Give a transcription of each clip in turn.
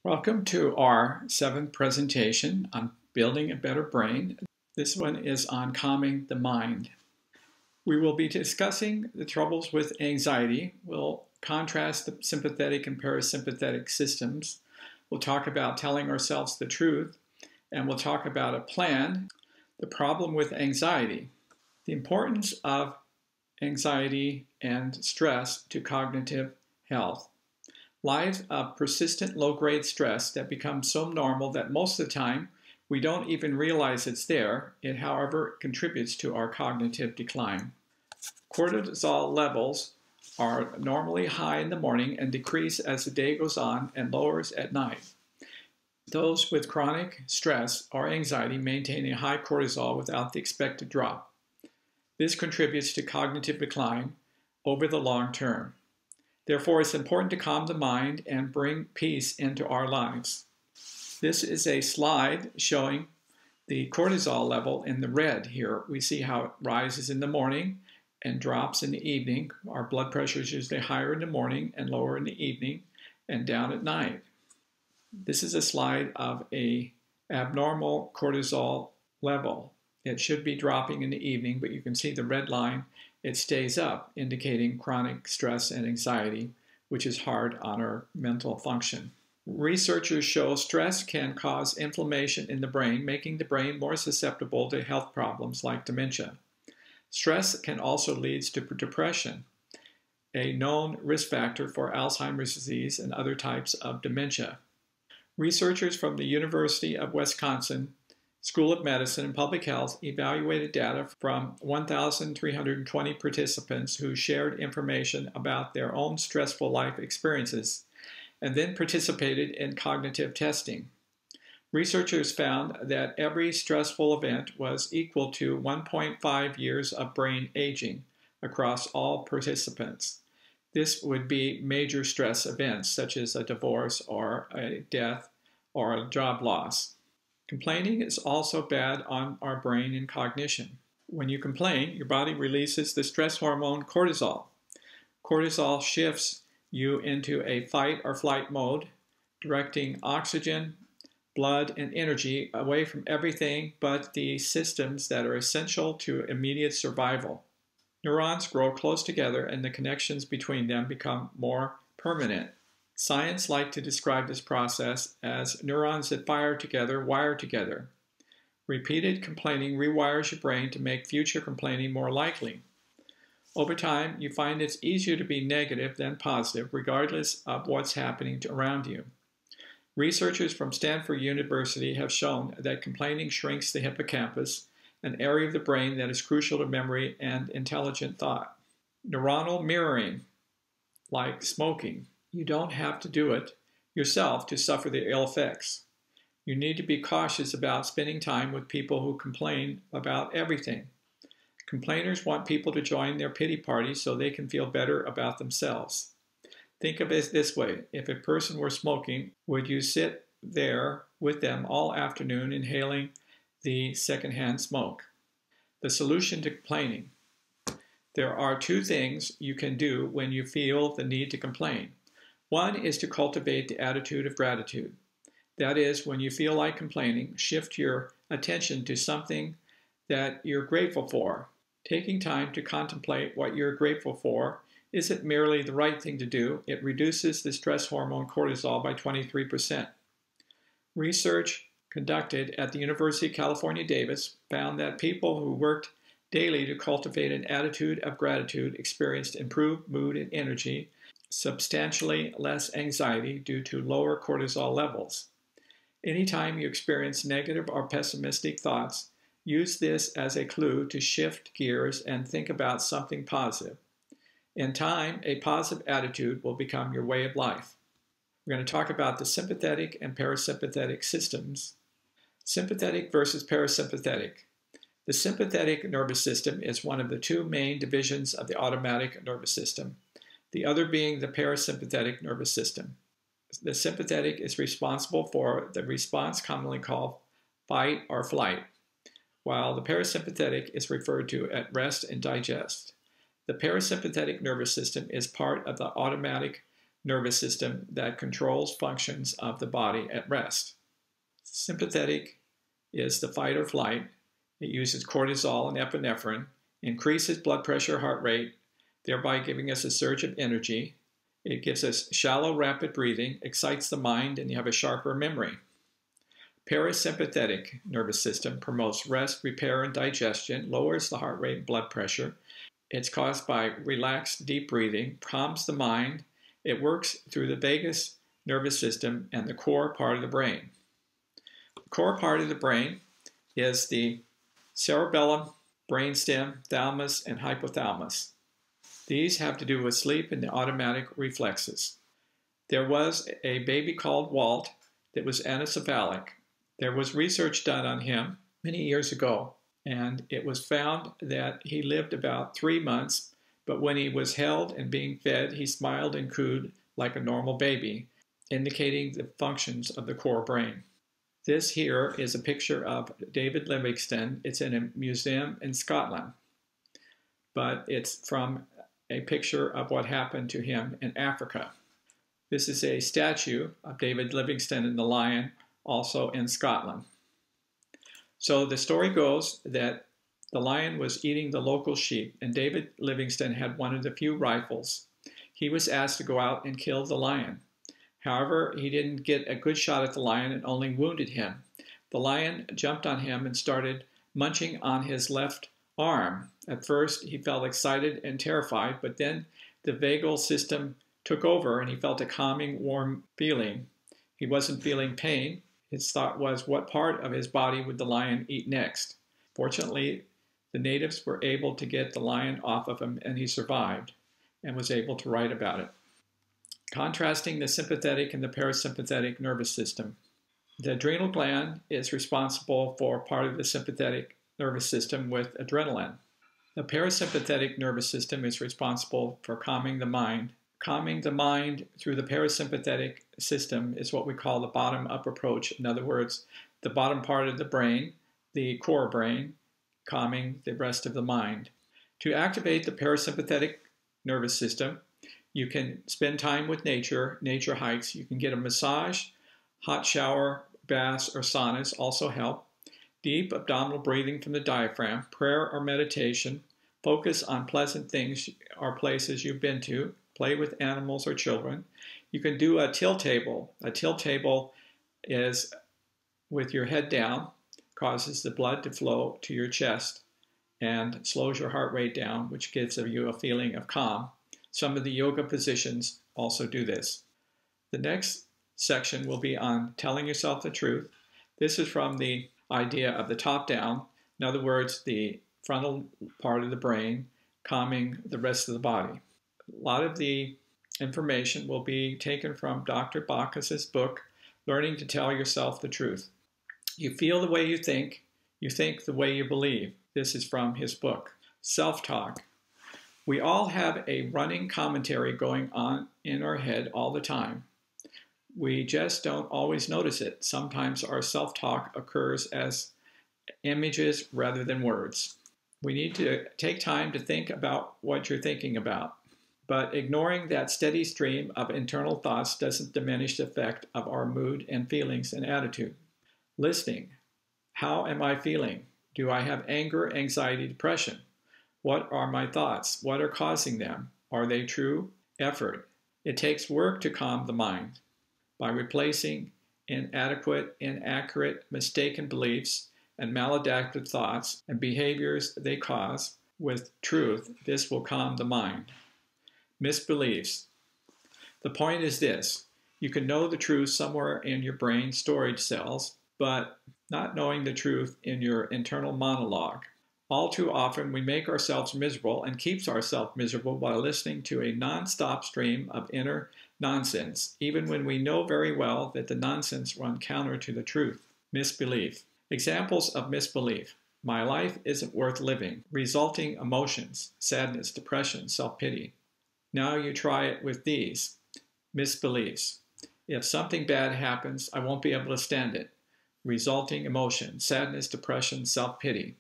Welcome to our 7th presentation on building a better brain. This one is on calming the mind. We will be discussing the troubles with anxiety. We'll contrast the sympathetic and parasympathetic systems. We'll talk about telling ourselves the truth, and we'll talk about a plan, the problem with anxiety, the importance of anxiety and stress to cognitive health. Lives of persistent low-grade stress that becomes so normal that most of the time we don't even realize it's there. It, however, contributes to our cognitive decline. Cortisol levels are normally high in the morning and decrease as the day goes on and lowers at night. Those with chronic stress or anxiety maintain a high cortisol without the expected drop. This contributes to cognitive decline over the long term. Therefore, it's important to calm the mind and bring peace into our lives. This is a slide showing the cortisol level in the red here. We see how it rises in the morning and drops in the evening. Our blood pressure is usually higher in the morning and lower in the evening and down at night. This is a slide of an abnormal cortisol level. It should be dropping in the evening, but you can see the red line. It stays up, indicating chronic stress and anxiety, which is hard on our mental function. Researchers show stress can cause inflammation in the brain, making the brain more susceptible to health problems like dementia. Stress can also lead to depression, a known risk factor for Alzheimer's disease and other types of dementia. Researchers from the University of Wisconsin School of Medicine and Public Health evaluated data from 1,320 participants who shared information about their own stressful life experiences and then participated in cognitive testing. Researchers found that every stressful event was equal to 1.5 years of brain aging across all participants. This would be major stress events such as a divorce or a death or a job loss. Complaining is also bad on our brain and cognition. When you complain, your body releases the stress hormone cortisol. Cortisol shifts you into a fight or flight mode, directing oxygen, blood, and energy away from everything but the systems that are essential to immediate survival. Neurons grow close together and the connections between them become more permanent. Science likes to describe this process as neurons that fire together wire together. Repeated complaining rewires your brain to make future complaining more likely. Over time, you find it's easier to be negative than positive, regardless of what's happening around you. Researchers from Stanford University have shown that complaining shrinks the hippocampus, an area of the brain that is crucial to memory and intelligent thought. Neuronal mirroring, like smoking. You don't have to do it yourself to suffer the ill effects. You need to be cautious about spending time with people who complain about everything. Complainers want people to join their pity party so they can feel better about themselves. Think of it this way. If a person were smoking, would you sit there with them all afternoon inhaling the secondhand smoke? The solution to complaining. There are two things you can do when you feel the need to complain. One is to cultivate the attitude of gratitude. That is, when you feel like complaining, shift your attention to something that you're grateful for. Taking time to contemplate what you're grateful for isn't merely the right thing to do, it reduces the stress hormone cortisol by 23%. Research conducted at the University of California, Davis found that people who worked daily to cultivate an attitude of gratitude experienced improved mood and energy, substantially less anxiety due to lower cortisol levels. Anytime you experience negative or pessimistic thoughts, use this as a clue to shift gears and think about something positive. In time, a positive attitude will become your way of life. We're going to talk about the sympathetic and parasympathetic systems. Sympathetic versus parasympathetic. The sympathetic nervous system is one of the two main divisions of the autonomic nervous system, the other being the parasympathetic nervous system. The sympathetic is responsible for the response commonly called fight or flight, while the parasympathetic is referred to at rest and digest. The parasympathetic nervous system is part of the autonomic nervous system that controls functions of the body at rest. Sympathetic is the fight or flight. It uses cortisol and epinephrine, increases blood pressure, heart rate, thereby giving us a surge of energy. It gives us shallow, rapid breathing, excites the mind, and you have a sharper memory. Parasympathetic nervous system promotes rest, repair, and digestion, lowers the heart rate and blood pressure. It's caused by relaxed, deep breathing, calms the mind. It works through the vagus nervous system and the core part of the brain. The core part of the brain is the cerebellum, brainstem, thalamus, and hypothalamus. These have to do with sleep and the automatic reflexes. There was a baby called Walt that was anencephalic. There was research done on him many years ago, and it was found that he lived about 3 months, but when he was held and being fed, he smiled and cooed like a normal baby, indicating the functions of the core brain. This here is a picture of David Livingstone. It's in a museum in Scotland, but it's from a picture of what happened to him in Africa. This is a statue of David Livingstone and the lion, also in Scotland. So the story goes that the lion was eating the local sheep, and David Livingstone had one of the few rifles. He was asked to go out and kill the lion. However, he didn't get a good shot at the lion and only wounded him. The lion jumped on him and started munching on his left arm. At first, he felt excited and terrified, but then the vagal system took over and he felt a calming, warm feeling. He wasn't feeling pain. His thought was, what part of his body would the lion eat next? Fortunately, the natives were able to get the lion off of him, and he survived and was able to write about it. Contrasting the sympathetic and the parasympathetic nervous system. The adrenal gland is responsible for part of the sympathetic nervous system with adrenaline. The parasympathetic nervous system is responsible for calming the mind. Calming the mind through the parasympathetic system is what we call the bottom-up approach. In other words, the bottom part of the brain, the core brain, calming the rest of the mind. To activate the parasympathetic nervous system, you can spend time with nature hikes. You can get a massage, hot shower, baths, or saunas also help. Deep abdominal breathing from the diaphragm, prayer or meditation, focus on pleasant things or places you've been to, play with animals or children. You can do a tilt table. A tilt table is with your head down, causes the blood to flow to your chest and slows your heart rate down, which gives you a feeling of calm. Some of the yoga positions also do this. The next section will be on telling yourself the truth. This is from the idea of the top down. In other words, the frontal part of the brain calming the rest of the body. A lot of the information will be taken from Dr. Bacchus's book, Learning to Tell Yourself the Truth. You feel the way you think the way you believe. This is from his book. Self-talk. We all have a running commentary going on in our head all the time. We just don't always notice it. Sometimes our self-talk occurs as images rather than words. We need to take time to think about what you're thinking about. But ignoring that steady stream of internal thoughts doesn't diminish the effect of our mood and feelings and attitude. Listening. How am I feeling? Do I have anger, anxiety, depression? What are my thoughts? What are causing them? Are they true? Effort. It takes work to calm the mind. By replacing inadequate, inaccurate, mistaken beliefs and maladaptive thoughts and behaviors they cause with truth, this will calm the mind. Misbeliefs. The point is this: you can know the truth somewhere in your brain storage cells, but not knowing the truth in your internal monologue. All too often we make ourselves miserable and keeps ourselves miserable by listening to a non-stop stream of inner nonsense, even when we know very well that the nonsense runs counter to the truth. Misbelief. Examples of misbelief. My life isn't worth living. Resulting emotions: sadness, depression, self-pity. Now you try it with these misbeliefs. If something bad happens, I won't be able to stand it. Resulting emotion: sadness, depression, self-pity.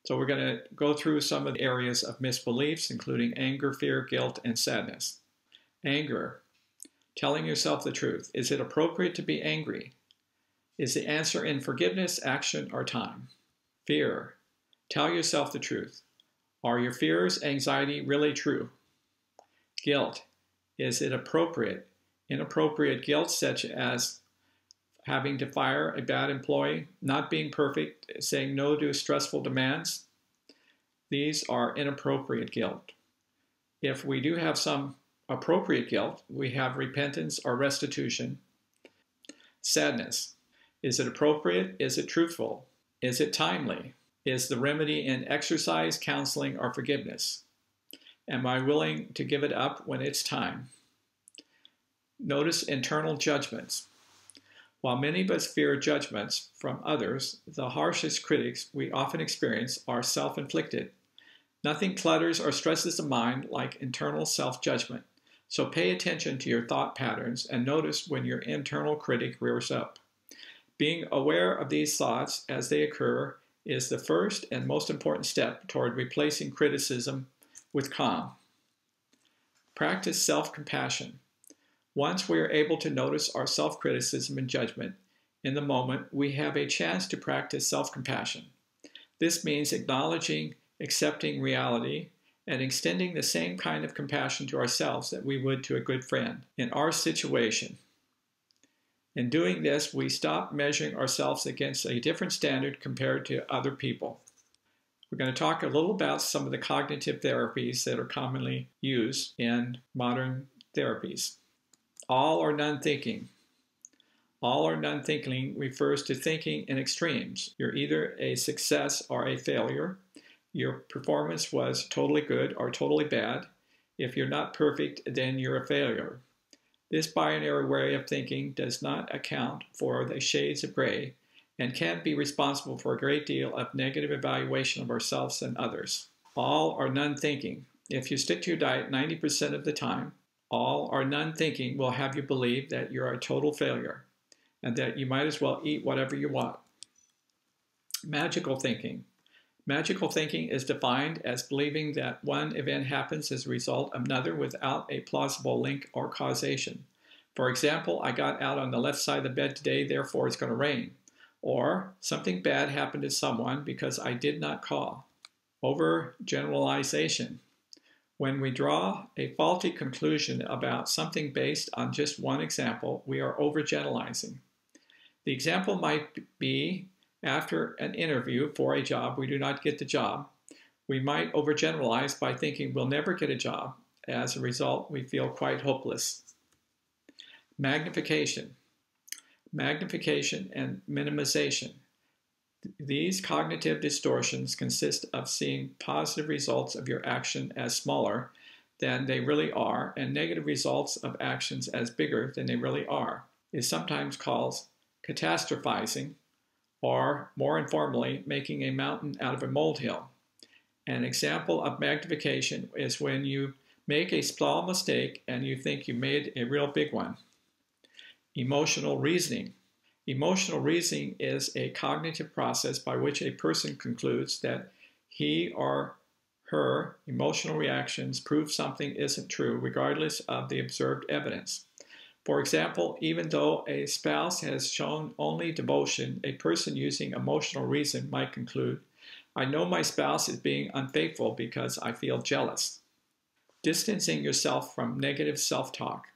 So we're going to go through some of the areas of misbeliefs, including anger, fear, guilt, and sadness. Anger. Telling yourself the truth. Is it appropriate to be angry? Is the answer in forgiveness, action, or time? Fear. Tell yourself the truth. Are your fears, anxiety really true? Guilt. Is it appropriate? Inappropriate guilt, such as having to fire a bad employee, not being perfect, saying no to stressful demands. These are inappropriate guilt. If we do have some appropriate guilt, we have repentance or restitution. Sadness. Is it appropriate? Is it truthful? Is it timely? Is the remedy in exercise, counseling, or forgiveness? Am I willing to give it up when it's time? Notice internal judgments. While many of us fear judgments from others, the harshest critics we often experience are self-inflicted. Nothing clutters or stresses the mind like internal self-judgment. So pay attention to your thought patterns and notice when your internal critic rears up. Being aware of these thoughts as they occur is the first and most important step toward replacing criticism with calm. Practice self-compassion. Once we are able to notice our self-criticism and judgment in the moment, we have a chance to practice self-compassion. This means acknowledging, accepting reality, and extending the same kind of compassion to ourselves that we would to a good friend in our situation. In doing this, we stop measuring ourselves against a different standard compared to other people. We're going to talk a little about some of the cognitive therapies that are commonly used in modern therapies. All or none thinking. All or none thinking refers to thinking in extremes. You're either a success or a failure. Your performance was totally good or totally bad. If you're not perfect, then you're a failure. This binary way of thinking does not account for the shades of gray and can be responsible for a great deal of negative evaluation of ourselves and others. All or none thinking. If you stick to your diet 90% of the time, all or none thinking will have you believe that you're a total failure and that you might as well eat whatever you want. Magical thinking. Magical thinking is defined as believing that one event happens as a result of another without a plausible link or causation. For example, I got out on the left side of the bed today, therefore it's going to rain. Or something bad happened to someone because I did not call. Overgeneralization. When we draw a faulty conclusion about something based on just one example, we are overgeneralizing. The example might be after an interview for a job, we do not get the job. We might overgeneralize by thinking we'll never get a job. As a result, we feel quite hopeless. Magnification. Magnification and minimization. These cognitive distortions consist of seeing positive results of your action as smaller than they really are and negative results of actions as bigger than they really are. It is sometimes called catastrophizing, or more informally, making a mountain out of a molehill. An example of magnification is when you make a small mistake and you think you made a real big one. Emotional reasoning. Emotional reasoning is a cognitive process by which a person concludes that he or her emotional reactions prove something isn't true, regardless of the observed evidence. For example, even though a spouse has shown only devotion, a person using emotional reason might conclude, I know my spouse is being unfaithful because I feel jealous. Distancing yourself from negative self-talk.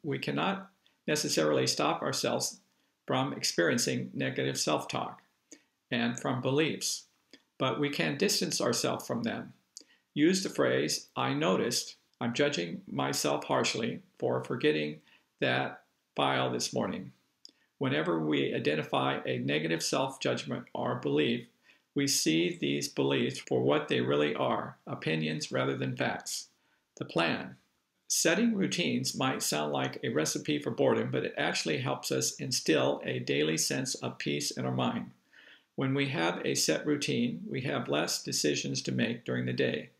We cannot necessarily stop ourselves from experiencing negative self-talk and from beliefs, but we can distance ourselves from them. Use the phrase, I noticed, I'm judging myself harshly for forgetting that file this morning. Whenever we identify a negative self-judgment or belief, we see these beliefs for what they really are, opinions rather than facts. The plan. Setting routines might sound like a recipe for boredom, but it actually helps us instill a daily sense of peace in our mind. When we have a set routine, we have less decisions to make during the day.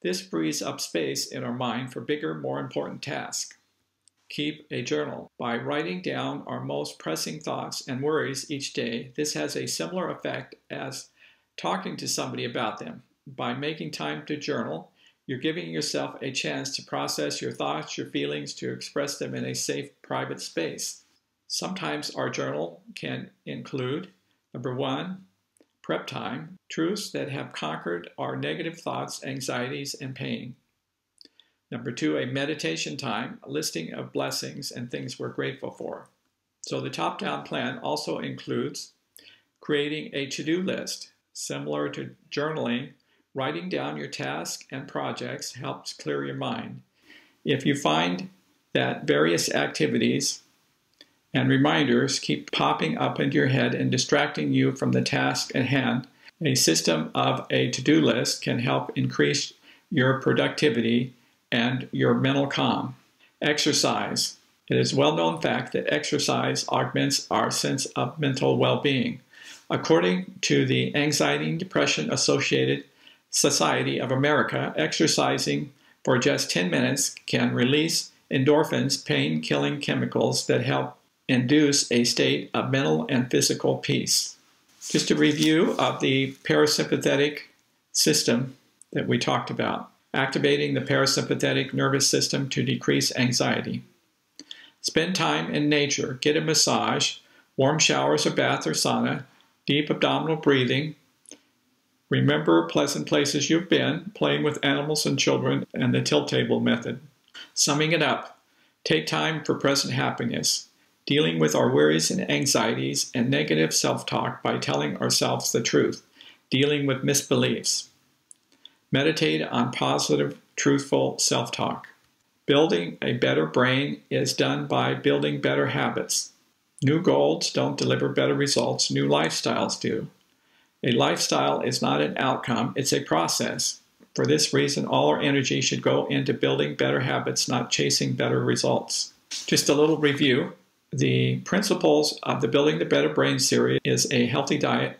This frees up space in our mind for bigger, more important tasks. Keep a journal. By writing down our most pressing thoughts and worries each day, this has a similar effect as talking to somebody about them. By making time to journal, You're giving yourself a chance to process your thoughts, your feelings, to express them in a safe, private space. Sometimes our journal can include, number 1, prep time, truths that have conquered our negative thoughts, anxieties, and pain. Number 2, a meditation time, a listing of blessings and things we're grateful for. So the top-down plan also includes creating a to-do list. Similar to journaling, writing down your tasks and projects helps clear your mind. If you find that various activities and reminders keep popping up into your head and distracting you from the task at hand, a system of a to-do list can help increase your productivity and your mental calm. Exercise. It is a well-known fact that exercise augments our sense of mental well-being. According to the Anxiety and Depression Associated Society of America, exercising for just 10 minutes can release endorphins, pain-killing chemicals that help induce a state of mental and physical peace. Just a review of the parasympathetic system that we talked about. Activating the parasympathetic nervous system to decrease anxiety. Spend time in nature. Get a massage, warm showers or bath or sauna, deep abdominal breathing. Remember pleasant places you've been, playing with animals and children, and the tilt table method. Summing it up, take time for present happiness, dealing with our worries and anxieties and negative self-talk by telling ourselves the truth, dealing with misbeliefs. Meditate on positive, truthful self-talk. Building a better brain is done by building better habits. New goals don't deliver better results, new lifestyles do. A lifestyle is not an outcome, it's a process. For this reason, all our energy should go into building better habits, not chasing better results. Just a little review. The principles of the Building the Better Brain series is a healthy diet,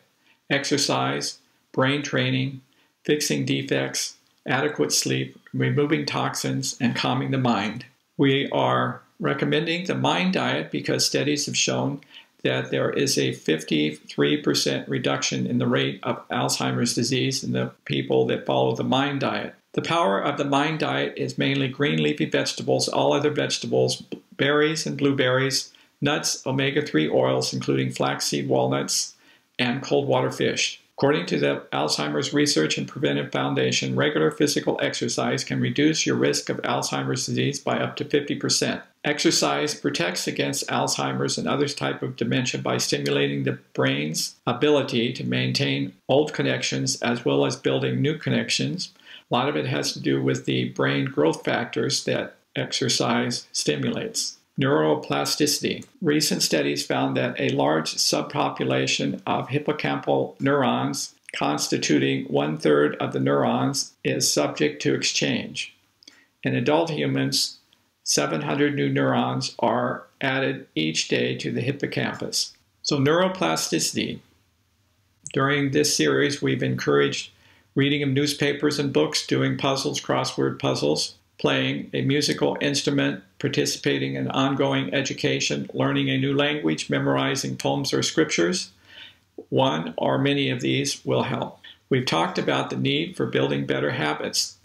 exercise, brain training, fixing defects, adequate sleep, removing toxins, and calming the mind. We are recommending the mind diet because studies have shown that there is a 53% reduction in the rate of Alzheimer's disease in the people that follow the mind diet. The power of the mind diet is mainly green leafy vegetables, all other vegetables, berries and blueberries, nuts, omega-3 oils, including flaxseed, walnuts, and cold water fish. According to the Alzheimer's Research and Preventive Foundation, regular physical exercise can reduce your risk of Alzheimer's disease by up to 50%. Exercise protects against Alzheimer's and other types of dementia by stimulating the brain's ability to maintain old connections as well as building new connections. A lot of it has to do with the brain growth factors that exercise stimulates. Neuroplasticity. Recent studies found that a large subpopulation of hippocampal neurons, constituting 1/3 of the neurons, is subject to exchange. In adult humans, 700 new neurons are added each day to the hippocampus. So neuroplasticity. During this series, we've encouraged reading of newspapers and books, doing puzzles, crossword puzzles, playing a musical instrument, participating in ongoing education, learning a new language, memorizing poems or scriptures. One or many of these will help. We've talked about the need for building better habits.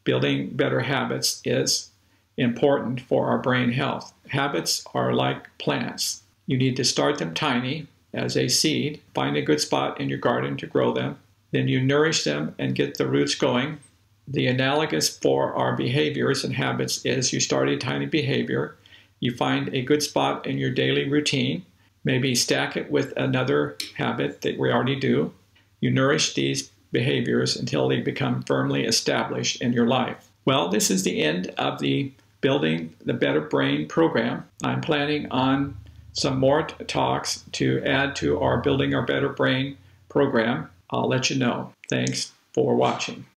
Building better habits is important for our brain health. Habits are like plants. You need to start them tiny as a seed, find a good spot in your garden to grow them. Then you nourish them and get the roots going. The analogous for our behaviors and habits is you start a tiny behavior, you find a good spot in your daily routine, maybe stack it with another habit that we already do. You nourish these behaviors until they become firmly established in your life. Well, this is the end of the Building the Better Brain program. I'm planning on some more talks to add to our Building Our Better Brain program. I'll let you know. Thanks for watching.